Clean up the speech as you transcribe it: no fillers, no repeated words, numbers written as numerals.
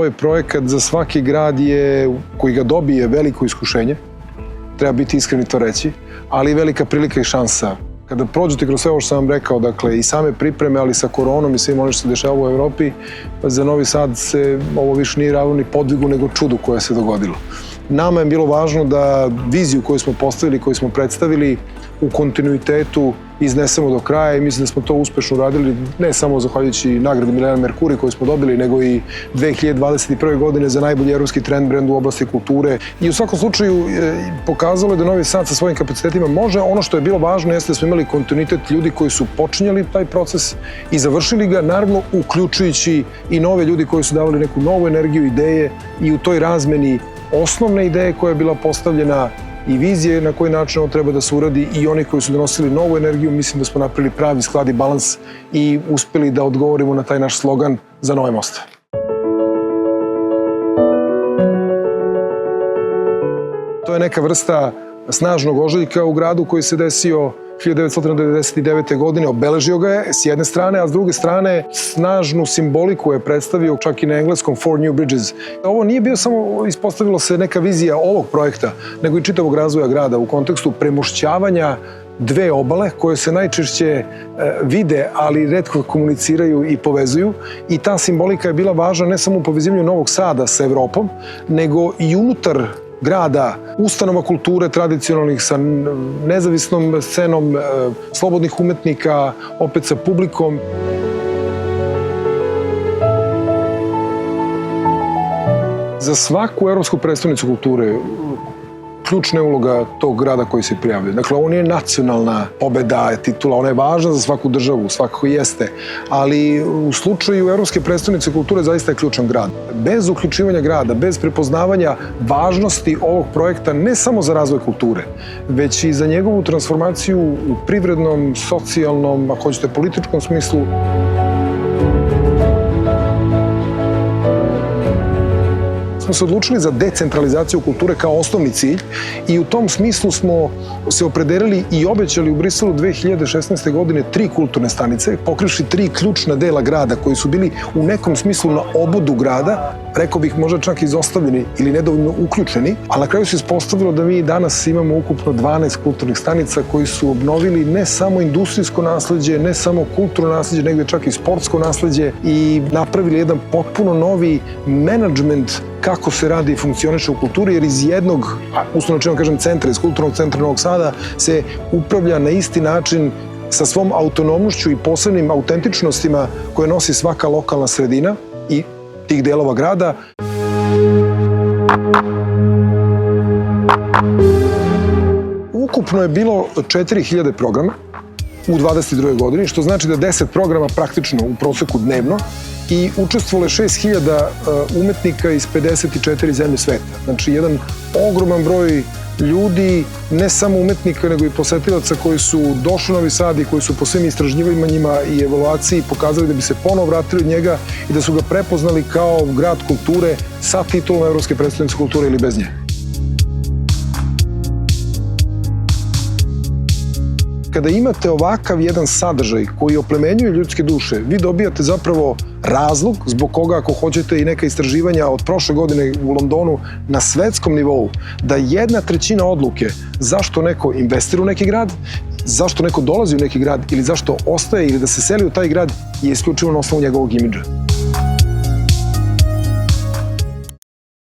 Ovaj projekat za svaki grad je, koji ga dobije, veliko iskušenje. Treba biti iskreni to reći, ali i velika prilika i šansa. Kada prođete kroz sve ovo što sam vam rekao, dakle, i same pripreme, ali sa koronom i svim onim što se dešava u Evropi, za Novi Sad se ovo više nije ravno ni podvigu nego čudu koje se dogodilo. Nama je bilo važno da viziju koju smo postavili, koju smo predstavili, u kontinuitetu iznesemo do kraja i mislim da smo to uspešno uradili, ne samo zahvaljujući nagradi Milena Merkuri koju smo dobili, nego i 2021. godine za najbolji evropski trend brend u oblasti kulture. I u svakom slučaju pokazalo je da Novi Sad sa svojim kapacitetima može. Ono što je bilo važno jeste da smo imali kontinuitet ljudi koji su počinjali taj proces i završili ga, naravno uključujući i nove ljudi koji su davali neku novu energiju, ideje i u toj razmeni osnovne ideje koja je bila postavljena i vizije na koji način ovo treba da se uradi i oni koji su donosili novu energiju, mislim da smo napravili pravi sklad i balans i uspeli da odgovorimo na taj naš slogan za nove mostove. To je neka vrsta snažnog ožiljka u gradu koji se desio 1999. godine, obeležio ga je s jedne strane, a s druge strane snažnu simboliku je predstavio čak i na engleskom Four New Bridges. Ovo nije bio samo, ispostavilo se neka vizija ovog projekta, nego i čitavog razvoja grada u kontekstu premošćavanja dve obale koje se najčešće vide, ali retko komuniciraju i povezuju. I ta simbolika je bila važna ne samo u povezivanju Novog Sada sa Evropom, nego i unutar grada, ustanova kulture tradicionalnih sa nezavisnom scenom, slobodnih umetnika, opet sa publikom. Za svaku evropsku predstavnicu kulture ključna je uloga tog grada koji se prijavljuje. Dakle, ovo nije nacionalna pobeda, titula, ona je važna za svaku državu, svakako jeste, ali u slučaju evropske predstavnice kulture zaista je ključan grad. Bez uključivanja grada, bez prepoznavanja važnosti ovog projekta, ne samo za razvoj kulture, već i za njegovu transformaciju u privrednom, socijalnom, ako hoćete, političkom smislu, smo se odlučili za decentralizaciju kulture kao osnovni cilj i u tom smislu smo se opredelili i obećali u Briselu 2016. godine 3 kulturne stanice, pokrivši 3 ključna dela grada koji su bili u nekom smislu na obodu grada, rekao bih možda čak izostavljeni ili nedovoljno uključeni, ali na kraju se ispostavilo da mi danas imamo ukupno 12 kulturnih stanica koji su obnovili ne samo industrijsko nasleđe, ne samo kulturno nasleđe, nego čak i sportsko nasleđe i napravili jedan potpuno novi menadžment kako se radi i funkcioniše u kulturi, jer iz jednog, uslovno čemu kažem, centra, iz Kulturnog centra Novog Sada se upravlja na isti način sa svom autonomnošću i posebnim autentičnostima koje nosi svaka lokalna sredina i tih delova grada. Ukupno je bilo 4000 programa u 22. godini, što znači da 10 programa praktično u proseku dnevno i učestvovalo je 6000 umetnika iz 54 zemlje sveta. Znači, jedan ogroman broj ljudi, ne samo umetnika, nego i posetilaca koji su došli u Novi Sad i koji su po svim istraživanjima i evaluaciji pokazali da bi se ponovo vratili od njega i da su ga prepoznali kao grad kulture sa titulom Evropske predstavnice kulture ili bez nje. Kada imate ovakav jedan sadržaj koji oplemenjuje ljudske duše, vi dobijate zapravo razlog zbog koga, ako hoćete, i neka istraživanja od prošle godine u Londonu na svetskom nivou, da 1/3 odluke zašto neko investira u neki grad, zašto neko dolazi u neki grad ili zašto ostaje ili da se seli u taj grad je isključivo na osnovu njegovog imidža.